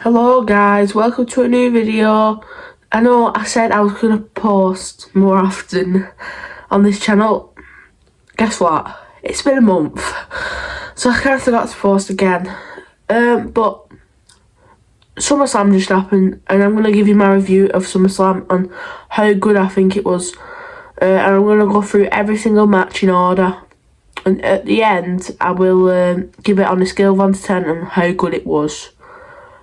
Hello guys, welcome to a new video. I know I said I was going to post more often on this channel. Guess what? It's been a month, so I kind of forgot to post again. But Summerslam just happened, and I'm going to give you my review of Summerslam and how good I think it was. And I'm going to go through every single match in order. And at the end, I will give it on a scale of 1 to 10 and how good it was.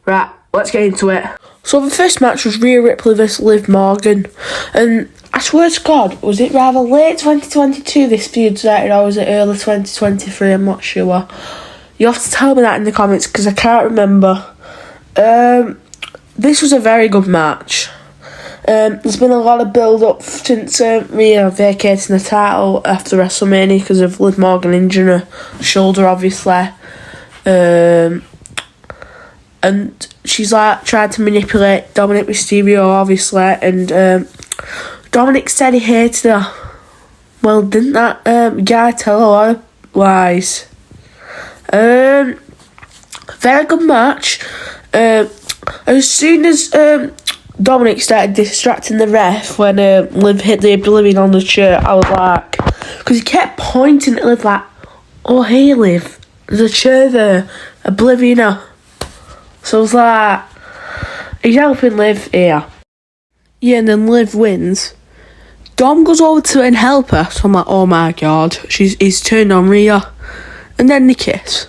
Right, let's get into it. So the first match was Rhea Ripley vs Liv Morgan. And I swear to God, was it rather late 2022 this feud started, or was it early 2023? I'm not sure. You have to tell me that in the comments because I can't remember. This was a very good match. There's been a lot of build-up since Rhea vacating the title after WrestleMania because of Liv Morgan injuring her shoulder, obviously. And she's like tried to manipulate Dominic Mysterio, obviously, and Dominic said he hated her. Well, didn't that guy tell a lot of lies? Very good match. As soon as Dominic started distracting the ref when Liv hit the Oblivion on the chair, I was like, because he kept pointing at Liv like, "Oh hey Liv, there's a chair there, Oblivion her." So I was like, he's helping Liv here. Yeah, and then Liv wins. Dom goes over to and help her, so I'm like, oh my God, he's turned on Rhea. And then they kiss.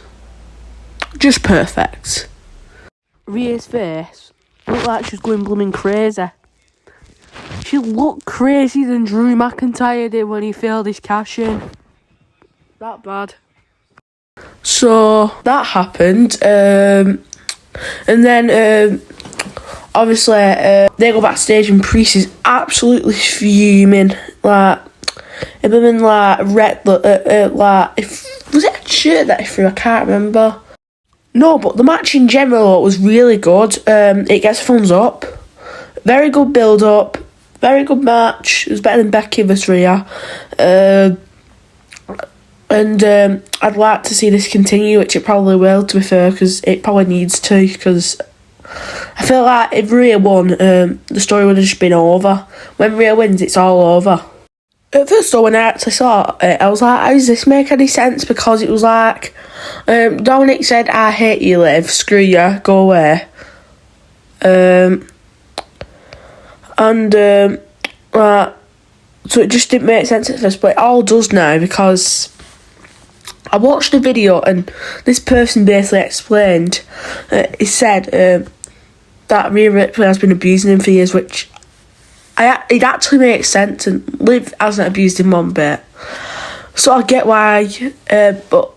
Just perfect. Rhea's face looked like she was going blooming crazy. She looked crazier than Drew McIntyre did when he failed his cash-in. That bad. So, that happened. And then, obviously, they go backstage and Priest is absolutely fuming. Like, it had been like red. Was it a shirt that he threw? I can't remember. No, but the match in general was really good. It gets a thumbs up. Very good build up. Very good match. It was better than Becky vs Rhea. And I'd like to see this continue, which it probably will, to be fair, because it probably needs to, because I feel like if Rhea won, the story would have just been over. When Rhea wins, it's all over. At first, though, when I actually saw it, I was like, how does this make any sense? Because it was like, Dominic said, "I hate you, Liv, screw you, go away." So it just didn't make sense at first, but it all does now, because I watched a video and this person basically explained, he said that Rhea Ripley has been abusing him for years, which it actually makes sense, and Liv hasn't abused him one bit. So I get why, but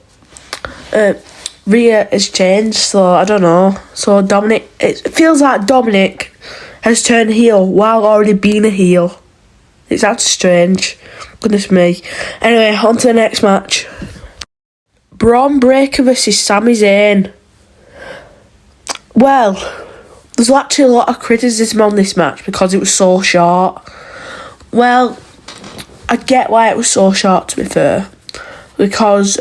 Rhea has changed, so I don't know. So Dominic, it feels like Dominic has turned heel while already being a heel. It's actually strange. Goodness me. Anyway, on to the next match. Braun Breaker vs Sami Zayn. Well, there's actually a lot of criticism on this match because it was so short. Well, I get why it was so short, to be fair. Because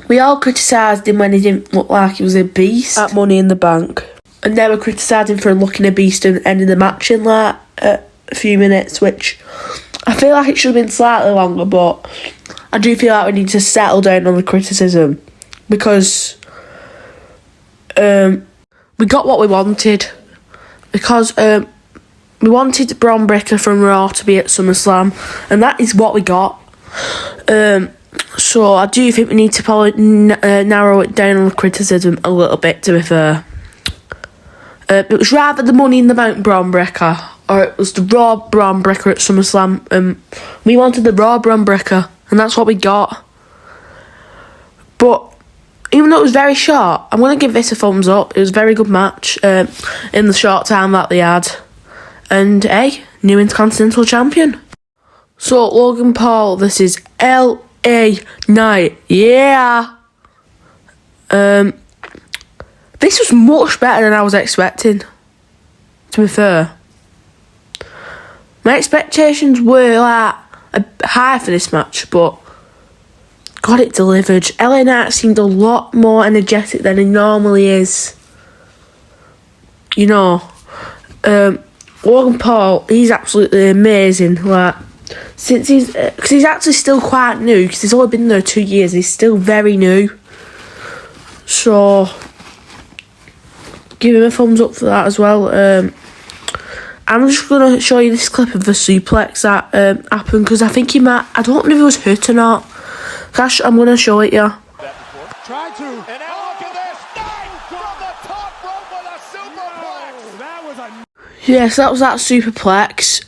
we all criticised him when he didn't look like he was a beast at Money in the Bank. And they were criticising him for looking a beast and ending the match in like a few minutes, which I feel like it should have been slightly longer, but I do feel like we need to settle down on the criticism, because we got what we wanted, because we wanted Braun Breaker from Raw to be at SummerSlam, and that is what we got. So I do think we need to probably narrow it down on the criticism a little bit, to be fair. It was rather the Money in the Bank Braun Breaker, or it was the Raw Braun Breaker at SummerSlam. We wanted the Raw Braun Breaker, and that's what we got. But even though it was very short, I'm going to give this a thumbs up. It was a very good match in the short time that they had. And hey, new Intercontinental Champion. So Logan Paul, this is LA Knight. Yeah. This was much better than I was expecting, to be fair. My expectations were like high for this match, but God, it delivered. LA Knight seemed a lot more energetic than he normally is. you know, Logan Paul, he's absolutely amazing. Like, since because he's actually still quite new, because he's only been there 2 years, he's still very new. So, give him a thumbs up for that as well. I'm just going to show you this clip of the suplex that happened, because I think I don't know if he was hurt or not. Gosh, I'm going to show it you. Try to. And now look at this. Knife from the top rope with a superplex. Oh, that was a... Yes, that was that superplex.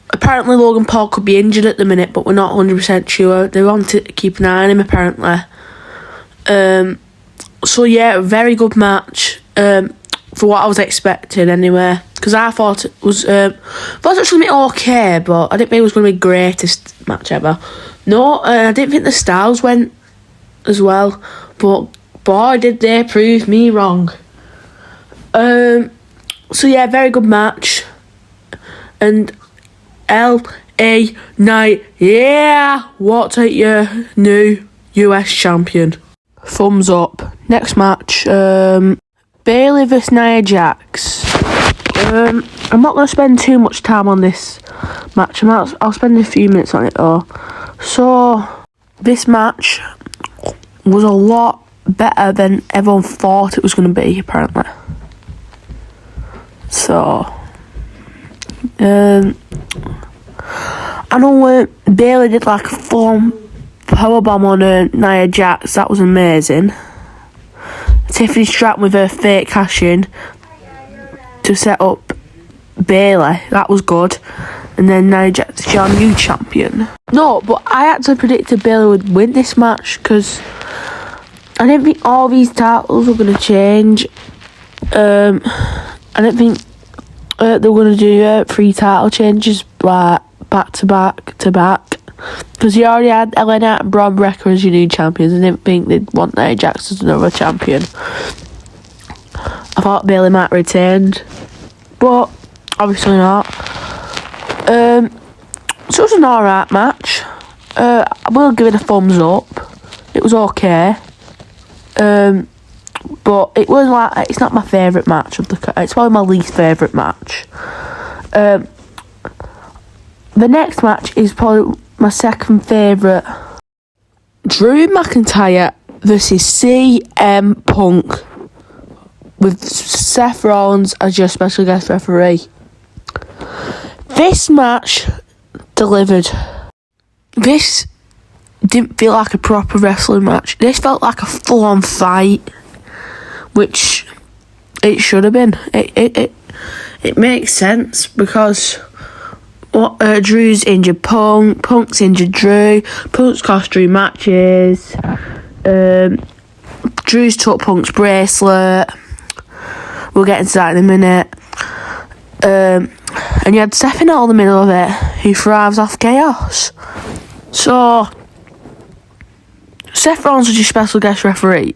Apparently Logan Paul could be injured at the minute, but we're not 100% sure. They want to keep an eye on him, apparently. So yeah, very good match. For what I was expecting anyway. Because I thought it was going to be okay, but I didn't think it was going to be the greatest match ever. No, I didn't think the styles went as well, but boy did they prove me wrong. So yeah, very good match. And LA Knight, yeah, what's your new US champion? Thumbs up. Next match, Bayley vs Nia Jax. I'm not going to spend too much time on this match. I'll spend a few minutes on it though. So, this match was a lot better than everyone thought it was going to be, apparently. So, I know Bayley did like a full powerbomb on Nia Jax. That was amazing. Tiffany Stratton with her fake cash-in to set up Bayley. That was good. And then Nia Jax is your new champion. No, but I actually predicted Bayley would win this match because I didn't think all these titles were going to change. I didn't think they were going to do 3 title changes like back to back to back. Because you already had Elena and Braun Breaker as your new champions. I didn't think they'd want Nia Jax as another champion. I thought Bayley might retain, but obviously not. So it was an alright match. I will give it a thumbs up. It was okay. But it was like, it's not my favourite match of the. It's probably my least favourite match. The next match is probably my second favourite. Drew McIntyre versus CM Punk with Seth Rollins as your special guest referee. This match delivered. This didn't feel like a proper wrestling match. This felt like a full-on fight, which it should have been. It makes sense because Drew's injured Punk, Punk's injured Drew, Punk's cost Drew matches, Drew's took Punk's bracelet. We'll get into that in a minute. And you had Seth in all the middle of it, who thrives off chaos. So, Seth Rollins was your special guest referee.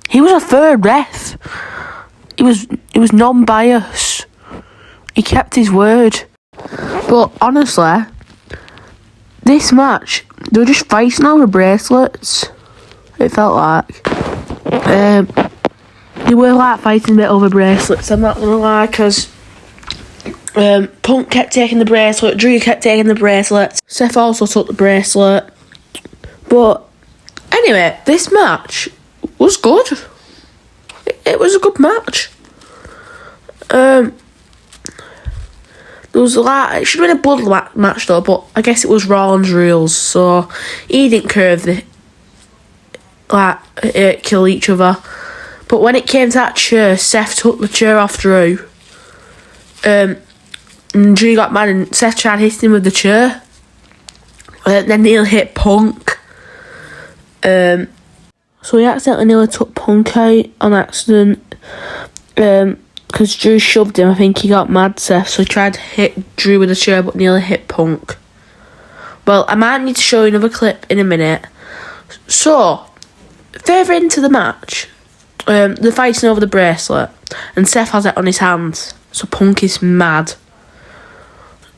He was a third ref. He was non-biased. He kept his word. But honestly, this match, they were just fighting over bracelets. It felt like. They were like fighting a bit over bracelets, I'm not gonna lie, because Punk kept taking the bracelet, Drew kept taking the bracelet, Seth also took the bracelet. But anyway, this match was good. It was a good match. There was it should have been a blood match though, but I guess it was Rollins rules, so he didn't care if they kill each other. But when it came to that chair, Seth took the chair off Drew. And Drew got mad and Seth tried hitting him with the chair. Then nearly hit Punk. So he accidentally nearly took Punk out on accident. Because Drew shoved him. I think he got mad, Seth, so he tried to hit Drew with the chair but nearly hit Punk. Well, I might need to show you another clip in a minute. So, further into the match, they're fighting over the bracelet, and Seth has it on his hands, so Punk is mad.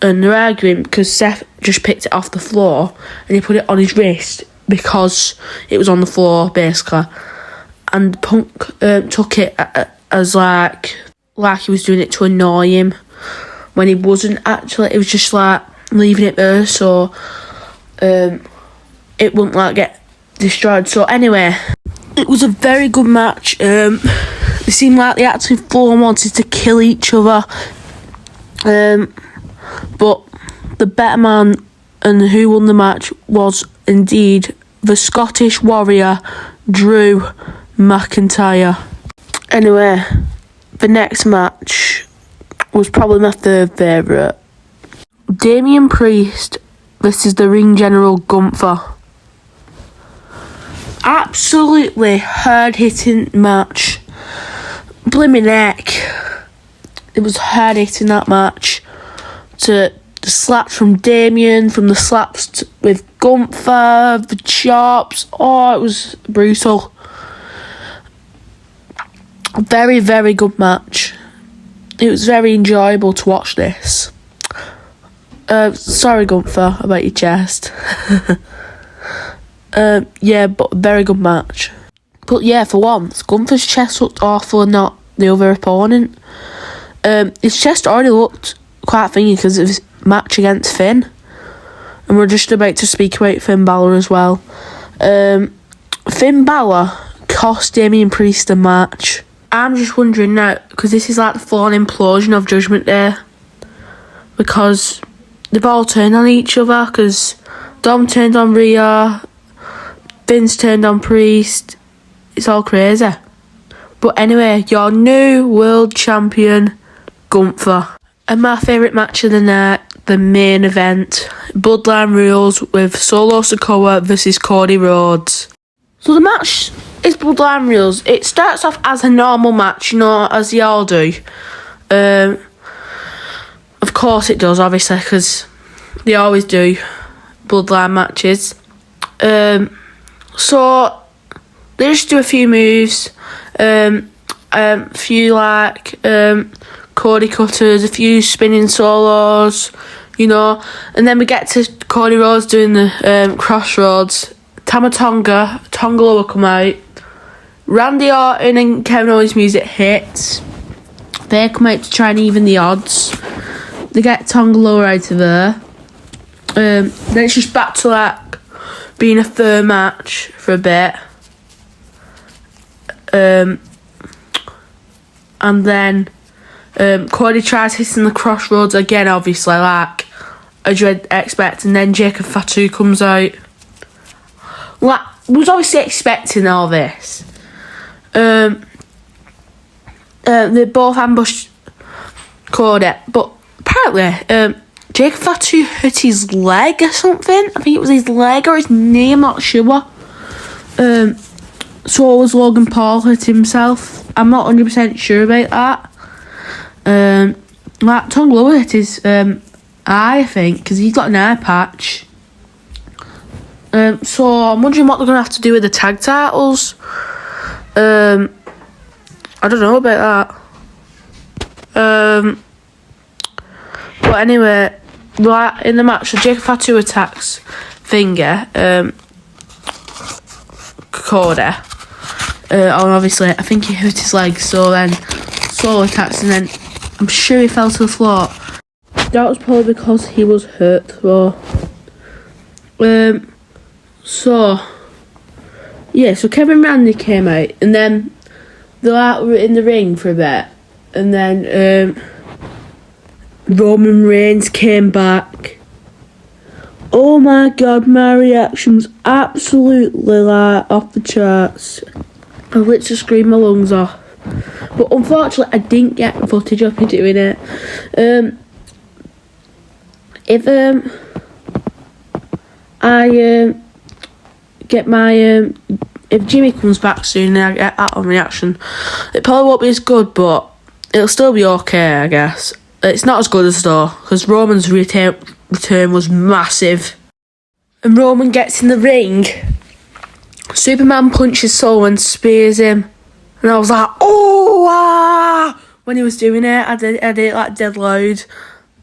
And they're arguing because Seth just picked it off the floor and he put it on his wrist because it was on the floor, basically. And Punk took it as like like he was doing it to annoy him, when he wasn't actually. It was just like leaving it there so it wouldn't like get destroyed. So anyway, it was a very good match. It seemed like they actually full wanted to kill each other, but the better man and who won the match was indeed the Scottish Warrior Drew McIntyre. Anyway, the next match was probably my third favourite. Damian Priest versus the Ring General Gunther. Absolutely hard-hitting match. Blimmin' heck. It was hard-hitting, that match. To the slaps from Damian, from the slaps with Gunther, the chops. Oh, it was brutal. Very, very good match. It was very enjoyable to watch this. Sorry, Gunther, about your chest. Yeah, but very good match. But yeah, for once, Gunther's chest looked awful and not the other opponent. His chest already looked quite thingy because of his match against Finn. And we're just about to speak about Finn Balor as well. Finn Balor cost Damian Priest the match. I'm just wondering now, because this is like the full implosion of Judgment Day. Because they've all turned on each other, because Dom turned on Rhea, Vince turned on Priest. It's all crazy. But anyway, your new world champion, Gunther. And my favourite match of the night, the main event, Bloodline Rules with Solo Sikoa versus Cody Rhodes. So the match is Bloodline Rules. It starts off as a normal match, you know, as they all do. Of course it does, obviously, because they always do Bloodline matches. So they just do a few moves, a few like Cody cutters, a few spinning solos, you know, and then we get to Cody Rhodes doing the crossroads. Tonga Loa come out. Randy Orton and Kevin Owens music hits. They come out to try and even the odds. They get Tonga Loa out of there. Then it's just back to like being a fair match for a bit. And then Cody tries hitting the crossroads again, obviously, like as you'd expect, and then Jacob Fatu comes out. Like, was obviously expecting all this. They both ambushed Cody, but apparently Jacob Fatu hurt his leg or something. I think it was his leg or his knee, I'm not sure. So was Logan Paul hurt himself. I'm not 100% sure about that. Like Tonga Loa hit his eye, I think, because he's got an eye patch. So I'm wondering what they're going to have to do with the tag titles. I don't know about that. But anyway, like in the match, so Jacob Fatu attacks Finger, Cody. And obviously, I think he hurt his leg, so then Solo attacks, and then I'm sure he fell to the floor. That was probably because he was hurt, though. So Kevin Randy came out, and then they were in the ring for a bit, and then Roman Reigns came back. Oh my god, my reaction was absolutely like off the charts. I literally screamed my lungs off. But unfortunately, I didn't get footage of me doing it. If I get my if Jimmy comes back soon and I get that on reaction, it probably won't be as good, but it'll still be okay, I guess. It's not as good as though, because Roman's return was massive. And Roman gets in the ring, Superman punches Solo and spears him, and I was like, oh, ah! When he was doing it, I did it like dead loud.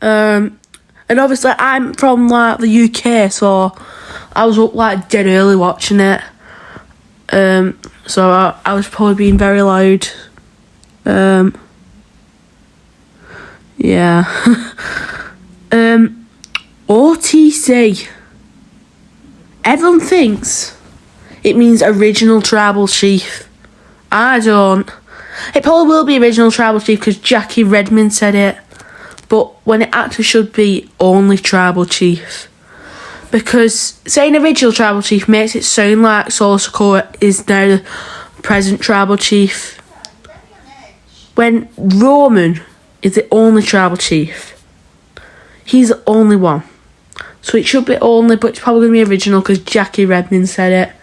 And obviously I'm from like the UK, so I was up like dead early watching it. So I was probably being very loud. yeah. OTC. Everyone thinks it means original tribal chief. I don't. It probably will be original tribal chief because Jackie Redmond said it. But when it actually should be only tribal chief. Because saying original tribal chief makes it sound like Solo Sikoa is now the present tribal chief. When Roman is the only tribal chief. He's the only one. So it should be only, but it's probably going to be original because Jackie Redmond said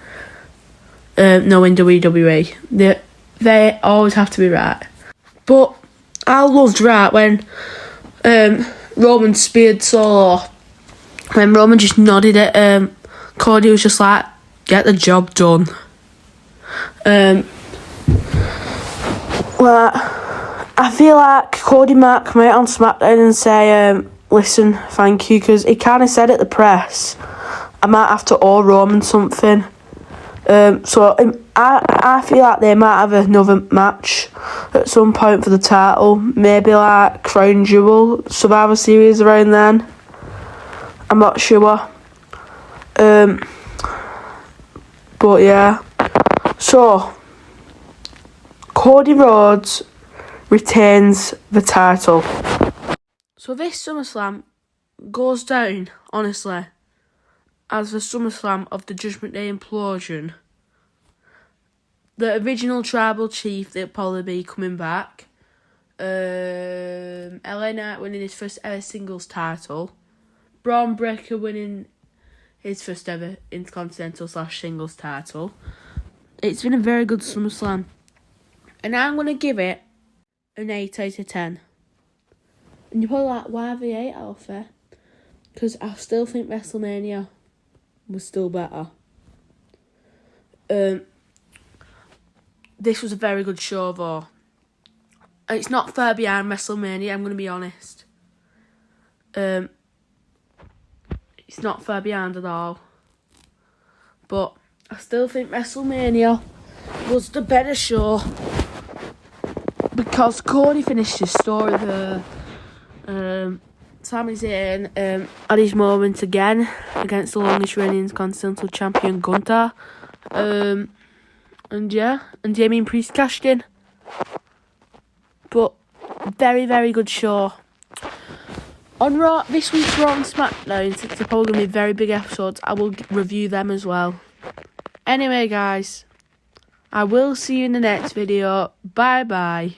it. No, in WWE. They always have to be right. But I loved right when Roman speared Solo. When Roman just nodded at Cody, was just like, get the job done. Well, I feel like Cody might come out on SmackDown and say, listen, thank you, because he kind of said at the press, I might have to owe Roman something. So I feel like they might have another match at some point for the title. Maybe like Crown Jewel, Survivor Series around then. I'm not sure. But yeah. So, Cody Rhodes retains the title. So this SummerSlam goes down, honestly, as the SummerSlam of the Judgment Day implosion. The original tribal chief, they'll probably be coming back. LA Knight winning his first ever singles title. Braun Breaker winning his first ever Intercontinental / singles title. It's been a very good SummerSlam. And I'm going to give it an 8 out of 10. And you're probably like, why the 8 out of it? Because I still think WrestleMania was still better. This was a very good show though. It's not far behind WrestleMania, I'm going to be honest. It's not far behind at all. But I still think WrestleMania was the better show. Because Cody finished his story there. Sami Zayn had his moment again against the longest reigning Intercontinental Champion Gunther. And Damien Priest cashed in. But very, very good show. On Raw, this week's Raw and SmackDown, since they're probably going to be very big episodes, I will review them as well. Anyway, guys, I will see you in the next video. Bye-bye.